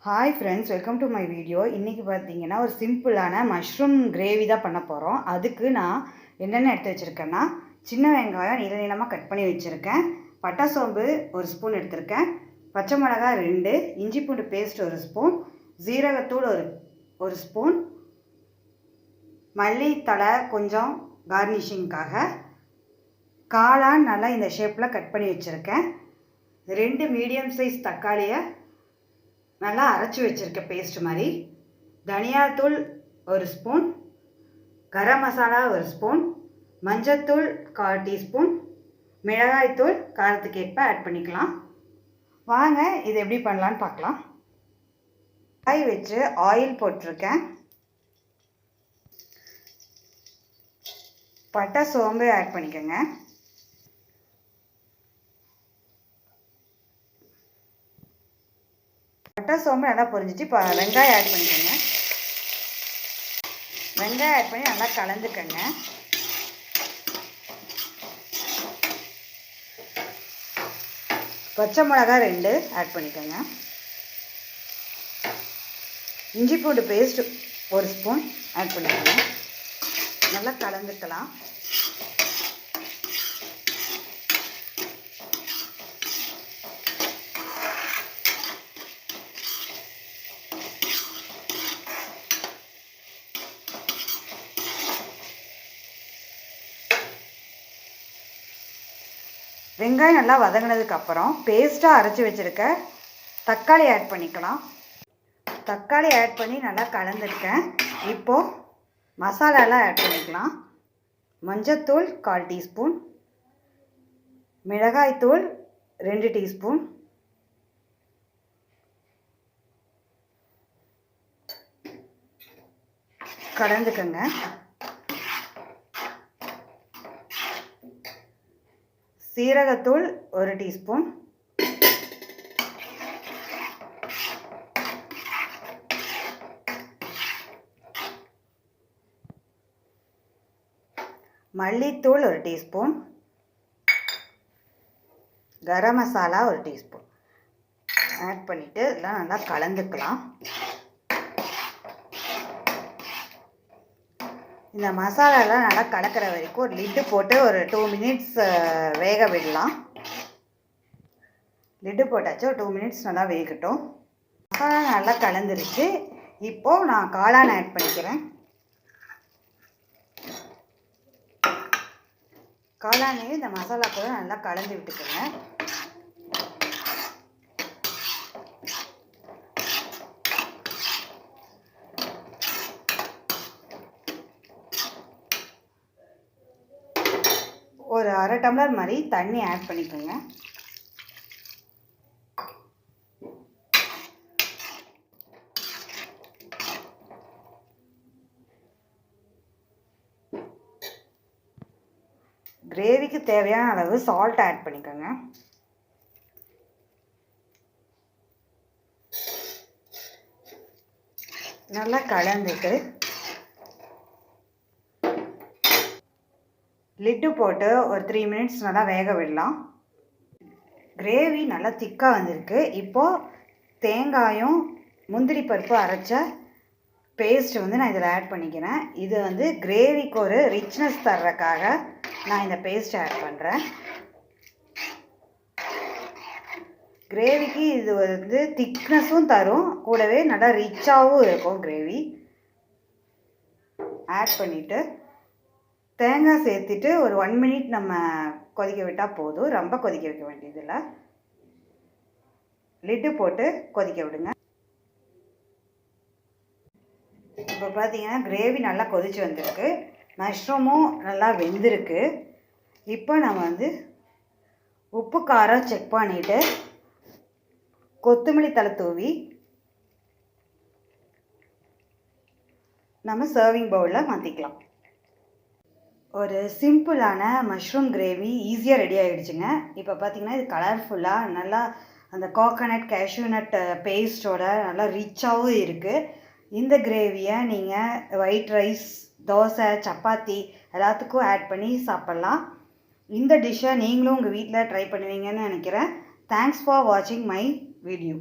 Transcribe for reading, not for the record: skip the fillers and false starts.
Hi friends, welcome to my video. இன்றைக்கி பார்த்தீங்கன்னா ஒரு சிம்பிளான மஷ்ரூம் கிரேவி தான் பண்ண போகிறோம். அதுக்கு நான் என்னென்ன எடுத்து வச்சுருக்கேன்னா, சின்ன வெங்காயம் நீள நீளமாக கட் பண்ணி வச்சுருக்கேன், பட்டை சோம்பு 1 ஸ்பூன் எடுத்திருக்கேன், பச்சை மிளகாய் 2, இஞ்சி பூண்டு பேஸ்ட் 1 ஸ்பூன், ஜீரகத்தூள் ஒரு ஸ்பூன், மல்லித்தழை கொஞ்சம் கார்னிஷிங்காக, காளான் நல்லா இந்த ஷேப்பில் கட் பண்ணி வச்சுருக்கேன், 2 மீடியம் சைஸ் தக்காளியை நல்லா அரைச்சி வச்சுருக்கேன் பேஸ்ட் மாதிரி, தனியாத்தூள் 1 ஸ்பூன், கரம் மசாலா 1 ஸ்பூன், மஞ்சத்தூள் 1/4 டீஸ்பூன், மிளகாய்த்தூள் காரத்துக்கு ஏற்ப ஆட் பண்ணிக்கலாம். வாங்க இது எப்படி பண்ணலான்னு பார்க்கலாம். காய் வச்சு ஆயில் போட்டிருக்கேன், பட்டை சோம்பு ஆட் பண்ணிக்கோங்க, பட்டை சோம்பு நல்லா பொரிஞ்சிச்சு. இப்போ வெங்காயம் ஆட் பண்ணிக்கோங்க, வெங்காயம் ஆட் பண்ணி நல்லா கலந்துக்கோங்க. பச்சை மிளகாய் 2 ஆட் பண்ணிக்கோங்க, இஞ்சி பூண்டு பேஸ்ட் 1 ஸ்பூன் ஆட் பண்ணிக்கோங்க, நல்லா கலந்துக்கலாம். வெங்காயம் நல்லா வதங்கினதுக்கப்புறம் பேஸ்ட்டாக அரைச்சி வச்சுருக்க தக்காளி ஆட் பண்ணிக்கலாம். தக்காளி ஆட் பண்ணி நல்லா கலந்துருக்கேன். இப்போது மசாலாலாம் ஆட் பண்ணிக்கலாம். மஞ்சத்தூள் 1/4 டீஸ்பூன், மிளகாய்த்தூள் 2 டீஸ்பூன், கலந்துக்கங்க. சீரகத்தூள் 1 டீஸ்பூன், மல்லித்தூள் 1 teaspoon, garam masala 1 teaspoon add பண்ணிவிட்டு இதெல்லாம் நல்லா கலந்துக்கலாம். இந்த மசாலாலாம் நல்லா கலக்கிற வரைக்கும் ஒரு லிட்டு போட்டு ஒரு 2 மினிட்ஸ் வேக விடலாம். லிட்டு போட்டாச்சு, ஒரு 2 மினிட்ஸ் நல்லா வேகட்டும். மசாலா நல்லா கலந்துருச்சு. இப்போது நான் காளான் ஆட் பண்ணிக்கிறேன். காளானையும் இந்த மசாலா கூட நல்லா கலந்து விட்டுக்கோங்க. ஒரு 1/2 டம்ளர் மாதிரி தண்ணி ஆட் பண்ணிக்கோங்க. கிரேவிக்கு தேவையான அளவு சால்ட் ஆட் பண்ணிக்கோங்க. நல்லா கலந்துட்டு லிட்டு போட்டு ஒரு 3 மினிட்ஸ் நல்லா வேக விடலாம். கிரேவி நல்லா திக்காக வந்திருக்கு. இப்போது தேங்காயும் முந்திரி பருப்பு அரைச்ச பேஸ்ட் நான் இதில் ஆட் பண்ணிக்கிறேன். இது கிரேவிக்கு ஒரு ரிச்னஸ் தர்றதுக்காக நான் இந்த பேஸ்ட் ஆட் பண்ணுறேன். கிரேவிக்கு இது திக்னஸும் தரும், கூடவே நல்லா ரிச்சாகவும் இருக்கும் கிரேவி. ஆட் பண்ணிவிட்டு தேங்காய் சேர்த்துட்டு ஒரு 1 மினிட் நம்ம கொதிக்க விட்டால் போதும். ரொம்ப கொதிக்க வைக்க வேண்டியதில்லை. லிட்டு போட்டு கொதிக்க விடுங்க. இப்போ பார்த்தீங்கன்னா கிரேவி நல்லா கொதிச்சு வந்திருக்கு, மஷ்ரூமும் நல்லா வெந்திருக்கு. இப்போ நம்ம உப்பு காரம் செக் பண்ணிவிட்டு கொத்தமல்லி தழை தூவி நம்ம சர்விங் பவுலில் மாற்றிக்கலாம். ஒரு சிம்பிளான மஷ்ரூம் கிரேவி ஈஸியாக ரெடி ஆகிடுச்சுங்க. இப்போ பார்த்திங்கன்னா இது கலர்ஃபுல்லாக நல்லா அந்த கோகோனட் கேஷ்யூ நட் பேஸ்ட்டோட நல்லா ரிச்சாகவும் இருக்குது. இந்த கிரேவியை நீங்கள் ஒயிட் ரைஸ், தோசை, சப்பாத்தி எல்லாத்துக்கும் ஆட் பண்ணி சாப்பிட்லாம். இந்த டிஷ்ஷை நீங்களும் உங்கள் வீட்டில் ட்ரை பண்ணுவீங்கன்னு நினைக்கிறேன். தேங்க்ஸ் ஃபார் வாட்சிங் மை வீடியோ.